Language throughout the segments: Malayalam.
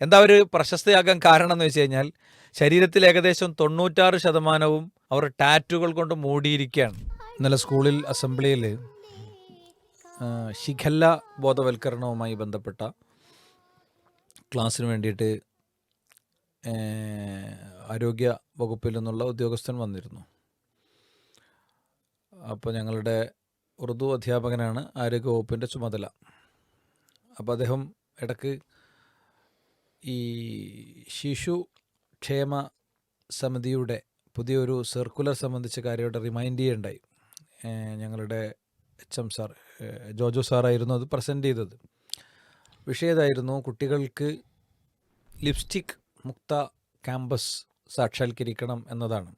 എന്താ ഒരു പ്രശസ്തയാകാൻ കാരണം എന്ന് വെച്ച് കഴിഞ്ഞാൽ ശരീരത്തിൽ ഏകദേശം 96% അവർ ടാറ്റുകൾ കൊണ്ട് മൂടിയിരിക്കുകയാണ്. ഇന്നലെ സ്കൂളിൽ അസംബ്ലിയിൽ ശിഖല്ല ബോധവൽക്കരണവുമായി ബന്ധപ്പെട്ട ക്ലാസ്സിന് വേണ്ടിയിട്ട് ആരോഗ്യ വകുപ്പിൽ നിന്നുള്ള ഉദ്യോഗസ്ഥൻ വന്നിരുന്നു. അപ്പോൾ ഞങ്ങളുടെ ഉറുദു അധ്യാപകനാണ് ആരോഗ്യ വകുപ്പിൻ്റെ ചുമതല. അപ്പോൾ അദ്ദേഹം ഇടയ്ക്ക് ഈ ശിശു ക്ഷേമ സമിതിയുടെ പുതിയൊരു സർക്കുലർ സംബന്ധിച്ച കാര്യമായിട്ട് റിമൈൻഡ് ചെയ്യുണ്ടായി. ഞങ്ങളുടെ HM സാർ ജോജോ സാറായിരുന്നു അത് പ്രസൻറ്റ് ചെയ്തത്. വിഷയം ഇതായിരുന്നു: കുട്ടികൾക്ക് ലിപ്സ്റ്റിക് മുക്ത ക്യാമ്പസ് സാക്ഷാത്കരിക്കണം എന്നതാണ്.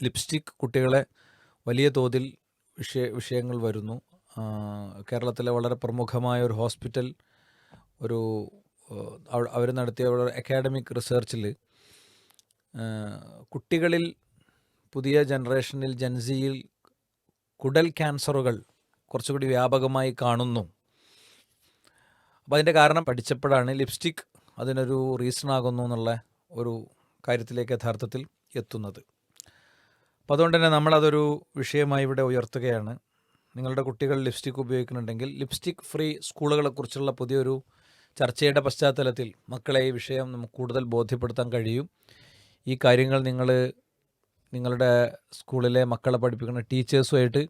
ലിപ്സ്റ്റിക് കുട്ടികളെ വലിയ തോതിൽ വിഷയങ്ങൾ വരുന്നു. കേരളത്തിലെ വളരെ പ്രമുഖമായ ഒരു ഹോസ്പിറ്റൽ അവർ നടത്തിയ അക്കാഡമിക് റിസർച്ചിൽ കുട്ടികളിൽ പുതിയ ജനറേഷനിൽ ജൻസിയിൽ കുടൽ ക്യാൻസറുകൾ കുറച്ചുകൂടി വ്യാപകമായി കാണുന്നു. അപ്പോൾ അതിൻ്റെ കാരണം പഠിച്ചപ്പോഴാണ് ലിപ്സ്റ്റിക് അതിനൊരു റീസൺ ആകുന്നു എന്നുള്ള ഒരു കാര്യത്തിലേക്ക് യഥാർത്ഥത്തിൽ എത്തുന്നത്. അപ്പോൾ അതുകൊണ്ട് തന്നെ നമ്മളതൊരു വിഷയമായി ഇവിടെ ഉയർത്തുകയാണ്. നിങ്ങളുടെ കുട്ടികൾ ലിപ്സ്റ്റിക് ഉപയോഗിക്കുന്നുണ്ടെങ്കിൽ ലിപ്സ്റ്റിക് ഫ്രീ സ്കൂളുകളെക്കുറിച്ചുള്ള പുതിയൊരു ചർച്ചയുടെ പശ്ചാത്തലത്തിൽ മക്കളെ ഈ വിഷയം നമുക്ക് കൂടുതൽ ബോധ്യപ്പെടുത്താൻ കഴിയും. ഈ കാര്യങ്ങൾ നിങ്ങളുടെ സ്കൂളിലെ മക്കളെ പഠിപ്പിക്കുന്ന ടീച്ചേഴ്സുമായിട്ട്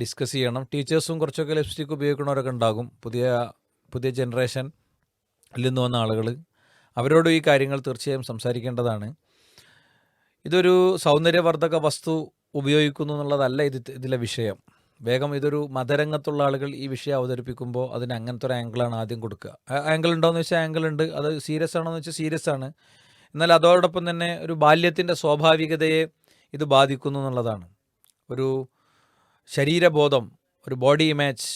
ഡിസ്കസ് ചെയ്യണം. ടീച്ചേഴ്സും കുറച്ചൊക്കെ ലിപ്സ്റ്റിക് ഉപയോഗിക്കുന്നവരൊക്കെ ഉണ്ടാകും, പുതിയ ജനറേഷനിൽ നിന്ന് വന്ന ആളുകൾ. അവരോടും ഈ കാര്യങ്ങൾ തീർച്ചയായും സംസാരിക്കേണ്ടതാണ്. ഇതൊരു സൗന്ദര്യവർദ്ധക വസ്തു ഉപയോഗിക്കുന്നു എന്നുള്ളതല്ല ഇതിലെ വിഷയം. വേഗം ഇതൊരു മതരംഗത്തുള്ള ആളുകൾ ഈ വിഷയം അവതരിപ്പിക്കുമ്പോൾ അതിന് അങ്ങനത്തെ ഒരു ആംഗിളാണ് ആദ്യം കൊടുക്കുക. ആംഗിൾ ഉണ്ടോയെന്ന് വെച്ചാൽ ആംഗിൾ ഉണ്ട്, അത് സീരിയസ് ആണോ എന്ന് വെച്ചാൽ സീരിയസ് ആണ്. എന്നാൽ അതോടൊപ്പം തന്നെ ഒരു ബാല്യത്തിൻ്റെ സ്വാഭാവികതയെ ഇത് ബാധിക്കുന്നു എന്നുള്ളതാണ്. ഒരു ശരീരബോധം, ഒരു ബോഡി ഇമേജ്,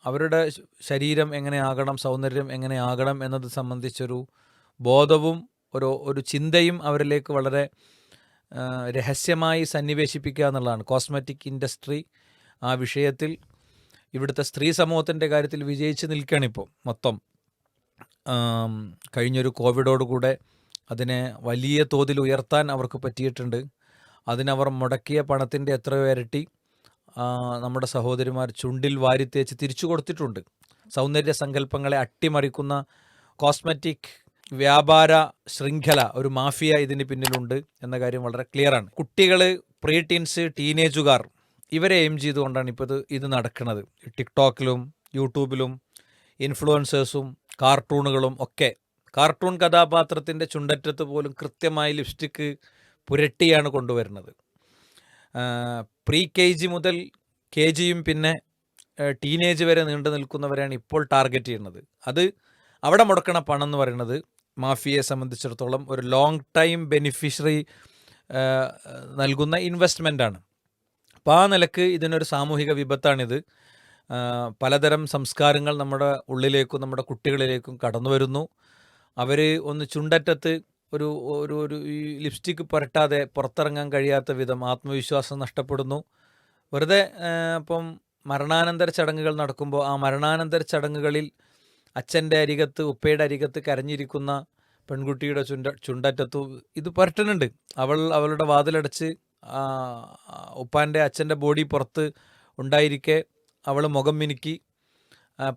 അവരുടെ ശരീരം എങ്ങനെയാകണം, സൗന്ദര്യം എങ്ങനെയാകണം എന്നത് സംബന്ധിച്ചൊരു ബോധവും ഒരു ചിന്തയും അവരിലേക്ക് വളരെ രഹസ്യമായി സന്നിവേശിപ്പിക്കുക എന്നുള്ളതാണ്. കോസ്മെറ്റിക് ഇൻഡസ്ട്രി ആ വിഷയത്തിൽ ഇവിടുത്തെ സ്ത്രീ സമൂഹത്തിൻ്റെ കാര്യത്തിൽ വിജയിച്ച് നിൽക്കുകയാണിപ്പോൾ മൊത്തം. കഴിഞ്ഞൊരു കോവിഡോടുകൂടെ അതിനെ വലിയ തോതിൽ ഉയർത്താൻ അവർക്ക് പറ്റിയിട്ടുണ്ട്. അതിനവർ മുടക്കിയ പണത്തിൻ്റെ എത്രയോ ഇരട്ടി നമ്മുടെ സഹോദരിമാർ ചുണ്ടിൽ വാരിത്തേച്ച് തിരിച്ചു കൊടുത്തിട്ടുണ്ട്. സൗന്ദര്യ സങ്കല്പങ്ങളെ അട്ടിമറിക്കുന്ന കോസ്മെറ്റിക് വ്യാപാര ശൃംഖല, ഒരു മാഫിയ ഇതിന് പിന്നിലുണ്ട് എന്ന കാര്യം വളരെ ക്ലിയറാണ്. കുട്ടികൾ, പ്രീ ടീൻസ്, ടീനേജുകാർ, ഇവരെ എയിം ചെയ്തുകൊണ്ടാണ് ഇപ്പോൾ ഇത് നടക്കുന്നത്. ടിക്ടോക്കിലും യൂട്യൂബിലും ഇൻഫ്ലുവൻസേഴ്സും കാർട്ടൂണുകളും ഒക്കെ. കാർട്ടൂൺ കഥാപാത്രത്തിൻ്റെ ചുണ്ടറ്റത്ത് പോലും കൃത്യമായി ലിപ്സ്റ്റിക്ക് പുരട്ടിയാണ് കൊണ്ടുവരുന്നത്. പ്രീ KG മുതൽ KGയും പിന്നെ ടീനേജ് വരെ നീണ്ടു നിൽക്കുന്നവരെയാണ് ഇപ്പോൾ ടാർഗറ്റ് ചെയ്യുന്നത്. അവിടെ മുടക്കണ പണം എന്ന് പറയുന്നത് മാഫിയയെ സംബന്ധിച്ചിടത്തോളം ഒരു ലോങ് ടൈം ബെനിഫിഷ്യറി നൽകുന്ന ഇൻവെസ്റ്റ്മെൻറ്റാണ്. അപ്പോൾ ആ നിലക്ക് ഇതിനൊരു സാമൂഹിക വിപത്താണിത്. പലതരം സംസ്കാരങ്ങൾ നമ്മുടെ ഉള്ളിലേക്കും നമ്മുടെ കുട്ടികളിലേക്കും കടന്നു വരുന്നു. അവർ ഒന്ന് ചുണ്ടറ്റത്ത് ഒരു ഈ ലിപ്സ്റ്റിക്ക് പുരട്ടാതെ പുറത്തിറങ്ങാൻ കഴിയാത്ത വിധം ആത്മവിശ്വാസം നഷ്ടപ്പെടുന്നു. വെറുതെ ഇപ്പം മരണാനന്തര ചടങ്ങുകൾ നടക്കുമ്പോൾ ആ മരണാനന്തര ചടങ്ങുകളിൽ അച്ഛൻ്റെ അരികത്ത്, ഉപ്പയുടെ അരികത്ത് കരഞ്ഞിരിക്കുന്ന പെൺകുട്ടിയുടെ ചുണ്ടറ്റത്തു ഇത് പുരട്ടുന്നുണ്ട്. അവളുടെ വാതിലടച്ച് ഉപ്പാൻ്റെ അച്ഛൻ്റെ ബോഡി പുറത്ത് ഉണ്ടായിരിക്കെ അവൾ മുഖം മിനുക്കി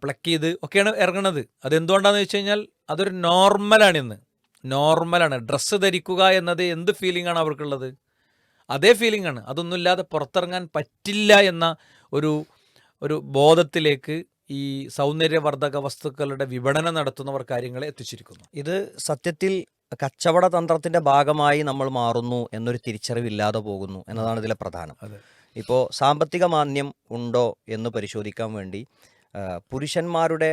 പ്ലക്ക് ചെയ്ത് ഒക്കെയാണ് ഇറങ്ങണത്. അതെന്തുകൊണ്ടാണെന്ന് വെച്ച് കഴിഞ്ഞാൽ അതൊരു നോർമലാണ്. ഡ്രസ്സ് ധരിക്കുക എന്നത് എന്ത് ഫീലിംഗ് ആണ് അവർക്കുള്ളത്? അതേ ഫീലിംഗ് ആണ്. അതൊന്നുമില്ലാതെ പുറത്തിറങ്ങാൻ പറ്റില്ല എന്ന ഒരു ബോധത്തിലേക്ക് ഈ സൗന്ദര്യവർദ്ധക വസ്തുക്കളുടെ വിപണനം നടത്തുന്നവർ കാര്യങ്ങളെ എത്തിച്ചിരിക്കുന്നു. ഇത് സത്യത്തിൽ കച്ചവട തന്ത്രത്തിന്റെ ഭാഗമായി നമ്മൾ മാറുന്നു എന്നൊരു തിരിച്ചറിവില്ലാതെ പോകുന്നു എന്നതാണ് ഇതിലെ പ്രധാനം. ഇപ്പോൾ സാമ്പത്തിക മാന്ദ്യം ഉണ്ടോ എന്ന് പരിശോധിക്കാൻ വേണ്ടി പുരുഷന്മാരുടെ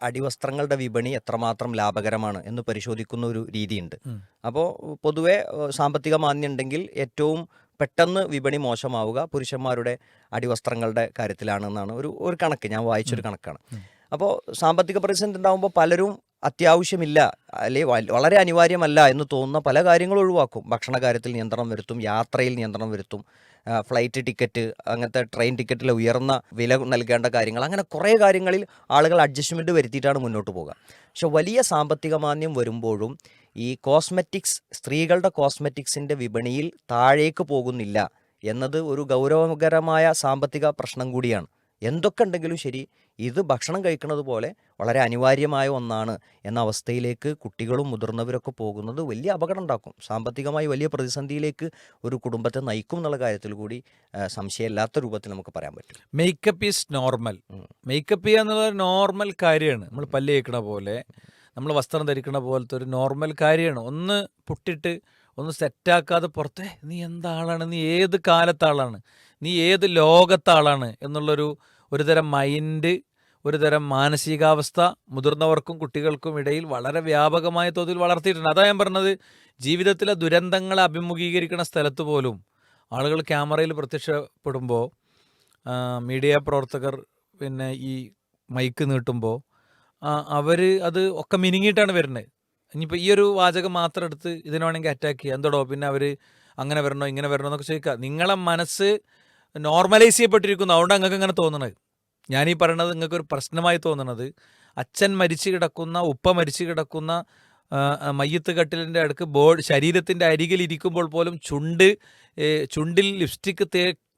അടിവസ്ത്രങ്ങളുടെ വിപണി എത്രമാത്രം ലാഭകരമാണ് എന്ന് പരിശോധിക്കുന്ന ഒരു രീതിയുണ്ട്. അപ്പോൾ പൊതുവെ സാമ്പത്തിക മാന്ദ്യം ഉണ്ടെങ്കിൽ ഏറ്റവും പെട്ടെന്ന് വിപണി മോശമാവുക പുരുഷന്മാരുടെ അടിവസ്ത്രങ്ങളുടെ കാര്യത്തിലാണെന്നാണ് ഒരു കണക്ക്, ഞാൻ വായിച്ചൊരു കണക്കാണ്. അപ്പോൾ സാമ്പത്തിക പ്രതിസന്ധി ഉണ്ടാകുമ്പോൾ പലരും അത്യാവശ്യമില്ല അല്ലെങ്കിൽ വളരെ അനിവാര്യമല്ല എന്ന് തോന്നുന്ന പല കാര്യങ്ങളും ഒഴിവാക്കും. ഭക്ഷണ കാര്യത്തിൽ നിയന്ത്രണം വരുത്തും, യാത്രയിൽ നിയന്ത്രണം വരുത്തും, ഫ്ലൈറ്റ് ടിക്കറ്റ്, അങ്ങനത്തെ ട്രെയിൻ ടിക്കറ്റിലെ ഉയർന്ന വില നൽകേണ്ട കാര്യങ്ങൾ, അങ്ങനെ കുറേ കാര്യങ്ങളിൽ ആളുകൾ അഡ്ജസ്റ്റ്മെൻറ്റ് വരുത്തിയിട്ടാണ് മുന്നോട്ട് പോകുക. പക്ഷെ വലിയ സാമ്പത്തിക മാന്ദ്യം വരുമ്പോഴും ഈ കോസ്മെറ്റിക്സ്, സ്ത്രീകളുടെ കോസ്മെറ്റിക്സിൻ്റെ വിപണിയിൽ താഴേക്ക് പോകുന്നില്ല എന്നത് ഒരു ഗൗരവകരമായ സാമ്പത്തിക പ്രശ്നം കൂടിയാണ്. എന്തൊക്കെ ഉണ്ടെങ്കിലും ശരി, ഇത് ഭക്ഷണം കഴിക്കുന്നത് പോലെ വളരെ അനിവാര്യമായ ഒന്നാണ് എന്ന അവസ്ഥയിലേക്ക് കുട്ടികളും മുതിർന്നവരൊക്കെ പോകുന്നത് വലിയ അപകടം ഉണ്ടാക്കും. സാമ്പത്തികമായി വലിയ പ്രതിസന്ധിയിലേക്ക് ഒരു കുടുംബത്തെ നയിക്കും എന്നുള്ള കാര്യത്തിൽ കൂടി സംശയമില്ലാത്ത രൂപത്തിൽ നമുക്ക് പറയാൻ പറ്റും. Makeup is normal. മേക്കപ്പ് ചെയ്യുക എന്നുള്ളത് നോർമൽ കാര്യമാണ്. നമ്മൾ പല്ല് തേക്കണ പോലെ, നമ്മൾ വസ്ത്രം ധരിക്കണ പോലത്തെ ഒരു നോർമൽ കാര്യമാണ്. ഒന്ന് പുട്ടിട്ട് ഒന്ന് സെറ്റാക്കാതെ പുറത്തെ നീ എന്താളാണ്, നീ ഏത് കാലത്താളാണ്, നീ ഏത് ലോകത്താളാണ് എന്നുള്ളൊരു ഒരു തരം മൈൻഡ്, ഒരു തരം മാനസികാവസ്ഥ മുതിർന്നവർക്കും കുട്ടികൾക്കും ഇടയിൽ വളരെ വ്യാപകമായ തോതിൽ വളർത്തിയിട്ടുണ്ട്. അതാ ഞാൻ പറഞ്ഞത്, ജീവിതത്തിലെ ദുരന്തങ്ങളെ അഭിമുഖീകരിക്കുന്ന സ്ഥലത്ത് പോലും ആളുകൾ ക്യാമറയിൽ പ്രത്യക്ഷപ്പെടുമ്പോൾ, മീഡിയ പ്രവർത്തകർ പിന്നെ ഈ മൈക്ക് നീട്ടുമ്പോൾ അവർ അത് ഒക്കെ മിനുങ്ങിയിട്ടാണ് വരുന്നത്. ഇനിയിപ്പോൾ ഈ ഒരു വാചകം മാത്രം എടുത്ത് ഇതിനെ വേണമെങ്കിൽ അറ്റാക്ക് ചെയ്യുക, എന്തോടോ പിന്നെ അവർ അങ്ങനെ വരണോ ഇങ്ങനെ വരണോ എന്നൊക്കെ ചോദിക്കുക. നിങ്ങളെ മനസ്സ് നോർമലൈസ് ചെയ്യപ്പെട്ടിരിക്കുന്നു, അതുകൊണ്ട് നിങ്ങൾക്ക് അങ്ങനെ തോന്നണത്. ഞാനീ പറയണത് നിങ്ങൾക്കൊരു പ്രശ്നമായി തോന്നണത്, അച്ഛൻ മരിച്ചു കിടക്കുന്ന, ഉപ്പ മരിച്ചു കിടക്കുന്ന മയ്യത്ത് കട്ടിലിൻ്റെ അടുക്ക് ശരീരത്തിൻ്റെ അരികിലിരിക്കുമ്പോൾ പോലും ചുണ്ടിൽ ലിപ്സ്റ്റിക്ക്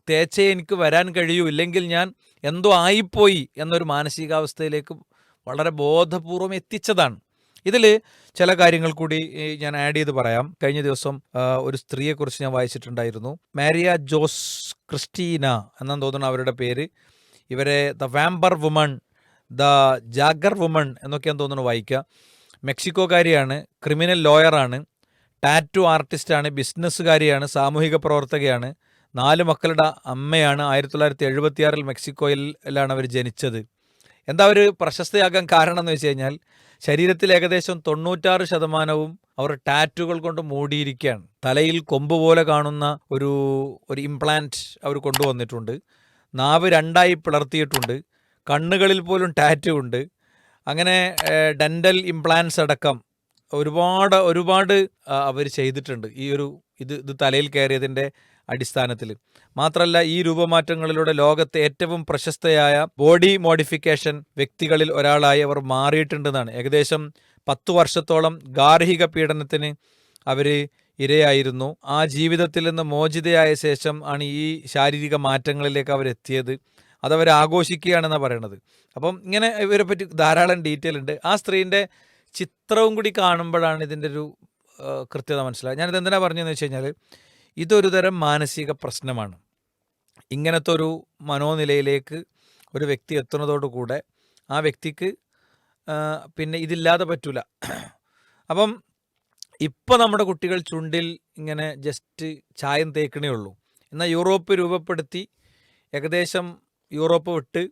തേച്ചേ എനിക്ക് വരാൻ കഴിയൂ, ഇല്ലെങ്കിൽ ഞാൻ എന്തോ ആയിപ്പോയി എന്നൊരു മാനസികാവസ്ഥയിലേക്ക് വളരെ ബോധപൂർവം എത്തിച്ചതാണ്. ഇതിൽ ചില കാര്യങ്ങൾ കൂടി ഞാൻ ആഡ് ചെയ്ത് പറയാം. കഴിഞ്ഞ ദിവസം ഒരു സ്ത്രീയെക്കുറിച്ച് ഞാൻ വായിച്ചിട്ടുണ്ടായിരുന്നു. മാരിയ ജോസ് ക്രിസ്റ്റീന എന്നാണ് തോന്നുന്നു അവരുടെ പേര്. ഇവരെ the vampire woman, the jaguar woman എന്നൊക്കെയാണ് തോന്നുന്നു വായിക്കുക. മെക്സിക്കോക്കാരിയാണ്, ക്രിമിനൽ ലോയറാണ്, ടാറ്റു ആർട്ടിസ്റ്റാണ്, ബിസിനസ്സുകാരിയാണ്, സാമൂഹിക പ്രവർത്തകയാണ്, 4 മക്കളുടെ അമ്മയാണ്. 1976 മെക്സിക്കോയിലാണ് അവർ ജനിച്ചത്. എന്താ അവർ പ്രശസ്തയാകാൻ കാരണം എന്ന് വെച്ച് കഴിഞ്ഞാൽ, ശരീരത്തിൽ ഏകദേശം 96% അവർ ടാറ്റുകൾ കൊണ്ട് മൂടിയിരിക്കുകയാണ്. തലയിൽ കൊമ്പ് പോലെ കാണുന്ന ഒരു ഇംപ്ലാന്റ് അവർ കൊണ്ടുവന്നിട്ടുണ്ട്. നാവ് 2ആയി പിളർത്തിയിട്ടുണ്ട്. കണ്ണുകളിൽ പോലും ടാറ്റു ഉണ്ട്. അങ്ങനെ ഡെൻ്റൽ ഇംപ്ലാന്റ്സ് അടക്കം ഒരുപാട് അവർ ചെയ്തിട്ടുണ്ട് ഇത് തലയിൽ കയറിയതിൻ്റെ അടിസ്ഥാനത്തിൽ. മാത്രമല്ല, ഈ രൂപമാറ്റങ്ങളിലൂടെ ലോകത്തെ ഏറ്റവും പ്രശസ്തയായ ബോഡി മോഡിഫിക്കേഷൻ വ്യക്തികളിൽ ഒരാളായി അവർ മാറിയിട്ടുണ്ടെന്നാണ്. ഏകദേശം 10 വർഷത്തോളം ഗാർഹിക പീഡനത്തിന് അവർ ഇരയായിരുന്നു. ആ ജീവിതത്തിൽ നിന്ന് മോചിതയായ ശേഷം ആണ് ഈ ശാരീരിക മാറ്റങ്ങളിലേക്ക് അവരെത്തിയത്. അതവർ ആഘോഷിക്കുകയാണെന്നാണ് പറയണത്. അപ്പം ഇങ്ങനെ ഇവരെ പറ്റി ധാരാളം ഡീറ്റെയിൽ ഉണ്ട്. ആ സ്ത്രീൻ്റെ ചിത്രവും കൂടി കാണുമ്പോഴാണ് ഇതിൻ്റെ ഒരു കൃത്യത മനസ്സിലാകുക. ഞാനിത് എന്തിനാ പറഞ്ഞതെന്ന് വെച്ച് കഴിഞ്ഞാൽ, ഇതൊരു തരം മാനസിക പ്രശ്നമാണ്. ഇങ്ങനത്തെ ഒരു മനോനിലയിലേക്ക് ഒരു വ്യക്തി എത്തുന്നതോടുകൂടെ ആ വ്യക്തിക്ക് പിന്നെ ഇതില്ലാതെ പറ്റൂല. അപ്പം ഇപ്പം നമ്മുടെ കുട്ടികൾ ചുണ്ടിൽ ഇങ്ങനെ ജസ്റ്റ് ചായം തേക്കണേ ഉള്ളൂ. എന്നാൽ യൂറോപ്പ് രൂപപ്പെടുത്തി ഏകദേശം യൂറോപ്പ് വിട്ട്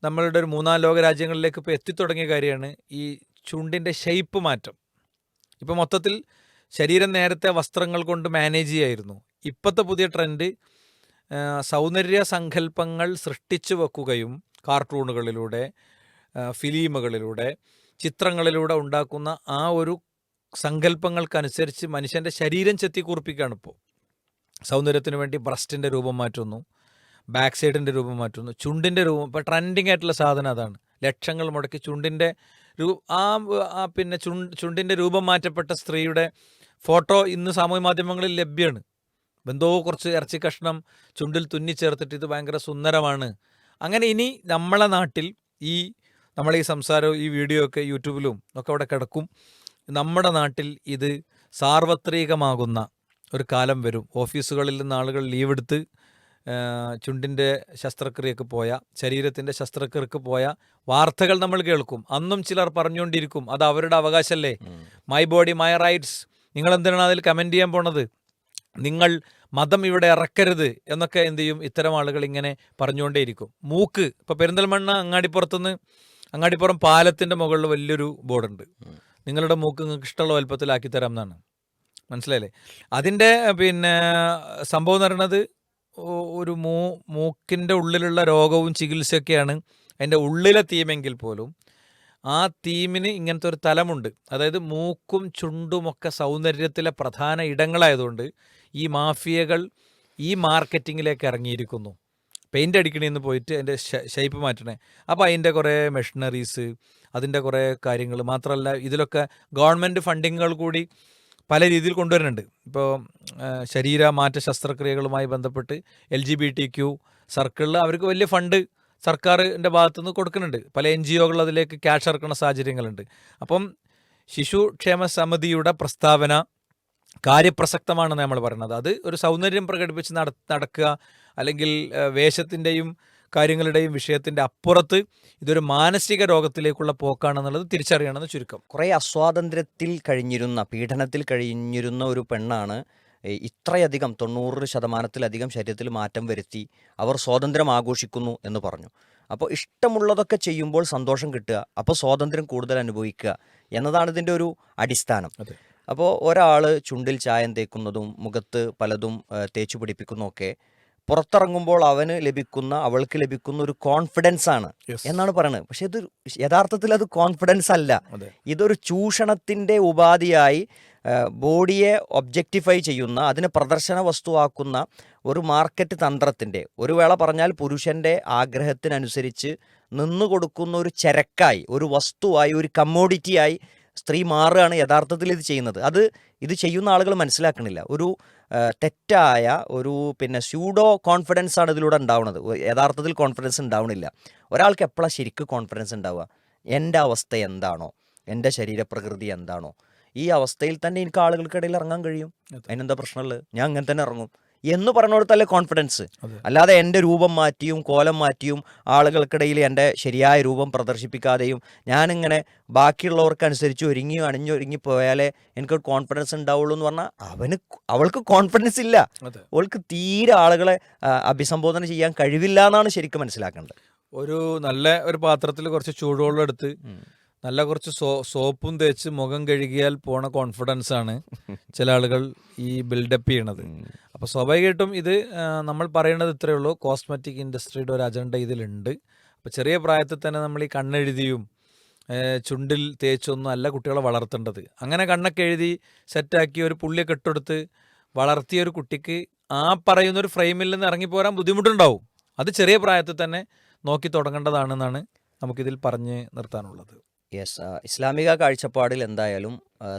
നമ്മളുടെ ഒരു 3-4 ലോക രാജ്യങ്ങളിലേക്ക് ഇപ്പോൾ എത്തിത്തുടങ്ങിയ കാര്യമാണ് ഈ ചുണ്ടിൻ്റെ ഷെയ്പ്പ് മാറ്റം. ഇപ്പോൾ മൊത്തത്തിൽ ശരീരം നേരത്തെ വസ്ത്രങ്ങൾ കൊണ്ട് മാനേജ് ചെയ്യായിരുന്നു. ഇപ്പോഴത്തെ പുതിയ ട്രെൻഡ് സൗന്ദര്യ സങ്കല്പങ്ങൾ സൃഷ്ടിച്ചു വെക്കുകയും കാർട്ടൂണുകളിലൂടെ, ഫിലിമുകളിലൂടെ, ചിത്രങ്ങളിലൂടെ ഉണ്ടാക്കുന്ന ആ ഒരു സങ്കല്പങ്ങൾക്കനുസരിച്ച് മനുഷ്യൻ്റെ ശരീരം ചെത്തിക്കൂർപ്പിക്കുകയാണ്. ഇപ്പോൾ സൗന്ദര്യത്തിന് വേണ്ടി ബ്രസ്റ്റിൻ്റെ രൂപം മാറ്റുന്നു, ബാക്ക് സൈഡിൻ്റെ രൂപം മാറ്റുന്നു, ചുണ്ടിൻ്റെ രൂപം. ഇപ്പോൾ ട്രെൻഡിങ് ആയിട്ടുള്ള സാധനം അതാണ്. ലക്ഷങ്ങൾ മുടക്കി ചുണ്ടിൻ്റെ പിന്നെ ചുണ്ടിൻ്റെ രൂപം മാറ്റപ്പെട്ട സ്ത്രീയുടെ ഫോട്ടോ ഇന്ന് സാമൂഹ്യ മാധ്യമങ്ങളിൽ ലഭ്യമാണ്. എന്തോ കുറച്ച് ഇറച്ചി കഷ്ണം ചുണ്ടിൽ തുന്നിച്ചേർത്തിട്ട് ഇത് ഭയങ്കര സുന്ദരമാണ്. അങ്ങനെ ഇനി നമ്മളെ നാട്ടിൽ നമ്മളെ ഈ സംസാരവും ഈ വീഡിയോ ഒക്കെ യൂട്യൂബിലും ഒക്കെ അവിടെ കിടക്കും. നമ്മുടെ നാട്ടിൽ ഇത് സാർവത്രികമാകുന്ന ഒരു കാലം വരും. ഓഫീസുകളിൽ നിന്ന് ആളുകൾ ലീവ് എടുത്ത് ചുണ്ടിൻ്റെ ശസ്ത്രക്രിയക്ക് പോയ, ശരീരത്തിൻ്റെ ശസ്ത്രക്രിയക്ക് പോയ വാർത്തകൾ നമ്മൾ കേൾക്കും. അന്നും ചിലർ പറഞ്ഞുകൊണ്ടിരിക്കും, അത് അവരുടെ അവകാശമല്ലേ, മൈ ബോഡി മൈ റൈറ്റ്സ്, നിങ്ങളെന്തിനാണ് അതിൽ കമൻറ്റ് ചെയ്യാൻ പോണത്, നിങ്ങൾ മതം ഇവിടെ ഇറക്കരുത് എന്നൊക്കെ എന്ത് ചെയ്യും, ഇത്തരം ആളുകൾ ഇങ്ങനെ പറഞ്ഞുകൊണ്ടേയിരിക്കും. മൂക്ക് ഇപ്പോൾ പെരിന്തൽമണ്ണ അങ്ങാടിപ്പുറം പാലത്തിൻ്റെ മുകളിൽ വലിയൊരു ബോർഡുണ്ട്, നിങ്ങളുടെ മൂക്ക് നിങ്ങൾക്ക് ഇഷ്ടമുള്ള വലുപ്പത്തിലാക്കി തരാം എന്നാണ്. മനസ്സിലായില്ലേ? അതിൻ്റെ പിന്നെ സംഭവം എന്ന് പറയുന്നത് ഒരു മൂക്കിൻ്റെ ഉള്ളിലുള്ള രോഗവും ചികിത്സയൊക്കെയാണ് അതിൻ്റെ ഉള്ളിലെ തീമെങ്കിൽ പോലും ആ തീമിന് ഇങ്ങനത്തെ ഒരു തലമുണ്ട്. അതായത് മൂക്കും ചുണ്ടുമൊക്കെ സൗന്ദര്യത്തിലെ പ്രധാന ഇടങ്ങളായതുകൊണ്ട് ഈ മാഫിയകൾ ഈ മാർക്കറ്റിങ്ങിലേക്ക് ഇറങ്ങിയിരിക്കുന്നു. പെയിൻ്റ് അടിക്കണേന്ന് പോയിട്ട് അതിൻ്റെ ഷേപ്പ് മാറ്റണേ. അപ്പോൾ അതിൻ്റെ കുറേ മെഷീനറീസ്, അതിൻ്റെ കുറേ കാര്യങ്ങൾ മാത്രമല്ല, ഇതിലൊക്കെ ഗവൺമെൻറ് ഫണ്ടിങ്ങുകൾ കൂടി പല രീതിയിൽ കൊണ്ടുവരുന്നുണ്ട്. ഇപ്പോൾ ശരീരമാറ്റ ശസ്ത്രക്രിയകളുമായി ബന്ധപ്പെട്ട് LGBTQ സർക്കിളിൽ അവർക്ക് വലിയ ഫണ്ട് സർക്കാരിൻ്റെ ഭാഗത്തുനിന്ന് കൊടുക്കുന്നുണ്ട്. പല NGOകൾ അതിലേക്ക് ക്യാഷ് ഇറക്കുന്ന സാഹചര്യങ്ങളുണ്ട്. അപ്പം ശിശുക്ഷേമ സമിതിയുടെ പ്രസ്താവന കാര്യപ്രസക്തമാണെന്ന് നമ്മൾ പറയുന്നത്. അത് ഒരു സൗന്ദര്യം പ്രകടിപ്പിച്ച് നടക്കുക, അല്ലെങ്കിൽ വേഷത്തിൻ്റെയും കാര്യങ്ങളുടെയും വിഷയത്തിൻ്റെ അപ്പുറത്ത് ഇതൊരു മാനസിക രോഗത്തിലേക്കുള്ള പോക്കാണെന്നുള്ളത് തിരിച്ചറിയണമെന്ന് ചുരുക്കം. കുറേ അസ്വാതന്ത്ര്യത്തിൽ കഴിഞ്ഞിരുന്ന, പീഡനത്തിൽ കഴിഞ്ഞിരുന്ന ഒരു പെണ്ണാണ് ഇത്രയധികം 90% ശരീരത്തിൽ മാറ്റം വരുത്തി അവർ സ്വാതന്ത്ര്യം ആഘോഷിക്കുന്നു എന്ന് പറഞ്ഞു. അപ്പോൾ ഇഷ്ടമുള്ളതൊക്കെ ചെയ്യുമ്പോൾ സന്തോഷം കിട്ടുക, അപ്പോൾ സ്വാതന്ത്ര്യം കൂടുതൽ അനുഭവിക്കുക എന്നതാണ് ഇതിൻ്റെ ഒരു അടിസ്ഥാനം. അപ്പോൾ ഒരാൾ ചുണ്ടിൽ ചായം തേക്കുന്നതും മുഖത്ത് പലതും തേച്ചു പിടിപ്പിക്കുന്നതൊക്കെ പുറത്തിറങ്ങുമ്പോൾ അവൾക്ക് ലഭിക്കുന്ന ഒരു കോൺഫിഡൻസ് ആണ് എന്നാണ് പറയുന്നത്. പക്ഷെ ഇത് യഥാർത്ഥത്തിൽ അത് കോൺഫിഡൻസ് അല്ല, ഇതൊരു ചൂഷണത്തിൻ്റെ ഉപാധിയായി ബോഡിയെ ഒബ്ജക്റ്റിഫൈ ചെയ്യുന്ന, അതിനെ പ്രദർശന വസ്തുവാക്കുന്ന ഒരു മാർക്കറ്റ് തന്ത്രത്തിൻ്റെ, ഒരു വേള പറഞ്ഞാൽ പുരുഷൻ്റെ ആഗ്രഹത്തിനനുസരിച്ച് നിന്നു കൊടുക്കുന്ന ഒരു ചരക്കായി, ഒരു വസ്തുവായി, ഒരു കമ്മോഡിറ്റിയായി സ്ത്രീ മാറുകയാണ് യഥാർത്ഥത്തിൽ ഇത് ചെയ്യുന്നത്. ഇത് ചെയ്യുന്ന ആളുകൾ മനസ്സിലാക്കണില്ല. ഒരു തെറ്റായ ഒരു സ്യൂഡോ കോൺഫിഡൻസ് ആണ് ഇതിലൂടെ ഉണ്ടാവുന്നത്. യഥാർത്ഥത്തിൽ കോൺഫിഡൻസ് ഉണ്ടാവണില്ല. ഒരാൾക്ക് എപ്പോഴാണ് ശരിക്കും കോൺഫിഡൻസ് ഉണ്ടാവുക? എൻ്റെ അവസ്ഥ എന്താണോ, എൻ്റെ ശരീരപ്രകൃതി എന്താണോ, ഈ അവസ്ഥയിൽ തന്നെ എനിക്ക് ആളുകൾക്കിടയിൽ ഇറങ്ങാൻ കഴിയും. അതിനെന്താ പ്രശ്നമുള്ളത്? ഞാൻ അങ്ങനെ തന്നെ ഇറങ്ങും എന്ന് പറഞ്ഞോടത്തല്ലേ കോൺഫിഡൻസ്. അല്ലാതെ എൻ്റെ രൂപം മാറ്റിയും കോലം മാറ്റിയും ആളുകൾക്കിടയിൽ എൻ്റെ ശരിയായ രൂപം പ്രദർശിപ്പിക്കാതെയും ഞാനിങ്ങനെ ബാക്കിയുള്ളവർക്കനുസരിച്ച് അണിഞ്ഞൊരുങ്ങി പോയാലേ എനിക്ക് കോൺഫിഡൻസ് ഉണ്ടാവുള്ളൂ എന്ന് പറഞ്ഞാൽ അവൾക്ക് കോൺഫിഡൻസ് ഇല്ല. അവൾക്ക് തീരെ ആളുകളെ അഭിസംബോധന ചെയ്യാൻ കഴിവില്ല എന്നാണ് ശരിക്കും മനസ്സിലാക്കേണ്ടത്. നല്ല ഒരു പാത്രത്തിൽ കുറച്ച് ചൂടുവെള്ളം എടുത്ത് നല്ല കുറച്ച് സോപ്പും തേച്ച് മുഖം കഴുകിയാൽ പോണ കോൺഫിഡൻസ് ആണ് ചില ആളുകൾ ഈ ബിൽഡപ്പ് ചെയ്യണത്. അപ്പോൾ സ്വാഭാവികമായിട്ടും ഇത് നമ്മൾ പറയുന്നത് ഇത്രയേ ഉള്ളൂ, കോസ്മെറ്റിക് ഇൻഡസ്ട്രിയുടെ ഒരു അജണ്ട ഇതിലുണ്ട്. അപ്പോൾ ചെറിയ പ്രായത്തിൽ തന്നെ നമ്മൾ ഈ കണ്ണെഴുതിയും ചുണ്ടിൽ തേച്ചൊന്നും അല്ല കുട്ടികളെ വളർത്തേണ്ടത്. അങ്ങനെ കണ്ണൊക്കെ എഴുതി സെറ്റാക്കി ഒരു പുള്ളിയൊക്കെ ഇട്ടെടുത്ത് വളർത്തിയ ഒരു കുട്ടിക്ക് ആ പറയുന്നൊരു ഫ്രെയിമിൽ നിന്ന് ഇറങ്ങിപ്പോരാൻ ബുദ്ധിമുട്ടുണ്ടാവും. അത് ചെറിയ പ്രായത്തിൽ തന്നെ നോക്കി തുടങ്ങേണ്ടതാണെന്നാണ് നമുക്കിതിൽ പറഞ്ഞ് നിർത്താനുള്ളത്. യെസ്, ഇസ്ലാമിക കാഴ്ചപ്പാടിൽ എന്തായാലും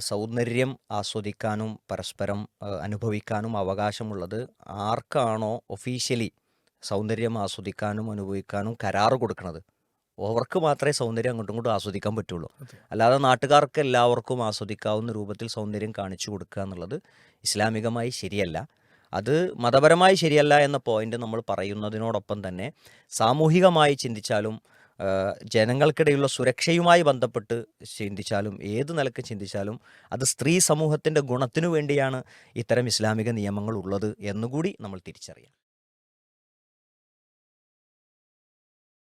സൗന്ദര്യം ആസ്വദിക്കാനും പരസ്പരം അനുഭവിക്കാനും അവകാശമുള്ളത് ആർക്കാണോ ഒഫീഷ്യലി സൗന്ദര്യം ആസ്വദിക്കാനും അനുഭവിക്കാനും കരാറ് കൊടുക്കുന്നത് അവർക്ക് മാത്രമേ സൗന്ദര്യം അങ്ങോട്ടും ഇങ്ങോട്ടും ആസ്വദിക്കാൻ പറ്റുള്ളൂ. അല്ലാതെ നാട്ടുകാർക്ക് എല്ലാവർക്കും ആസ്വദിക്കാവുന്ന രൂപത്തിൽ സൗന്ദര്യം കാണിച്ചു കൊടുക്കുക എന്നുള്ളത് ഇസ്ലാമികമായി ശരിയല്ല. അത് മതപരമായി ശരിയല്ല എന്ന പോയിന്റ് നമ്മൾ പറയുന്നതിനോടൊപ്പം തന്നെ സാമൂഹികമായി ചിന്തിച്ചാലും ജനങ്ങൾക്കിടയിലുള്ള സുരക്ഷയുമായി ബന്ധപ്പെട്ട് ചിന്തിച്ചാലും ഏത് നിലക്ക് ചിന്തിച്ചാലും അത് സ്ത്രീ സമൂഹത്തിൻ്റെ ഗുണത്തിനു വേണ്ടിയാണ് ഇത്തരം ഇസ്ലാമിക നിയമങ്ങൾ ഉള്ളത് എന്നുകൂടി നമ്മൾ തിരിച്ചറിയാം.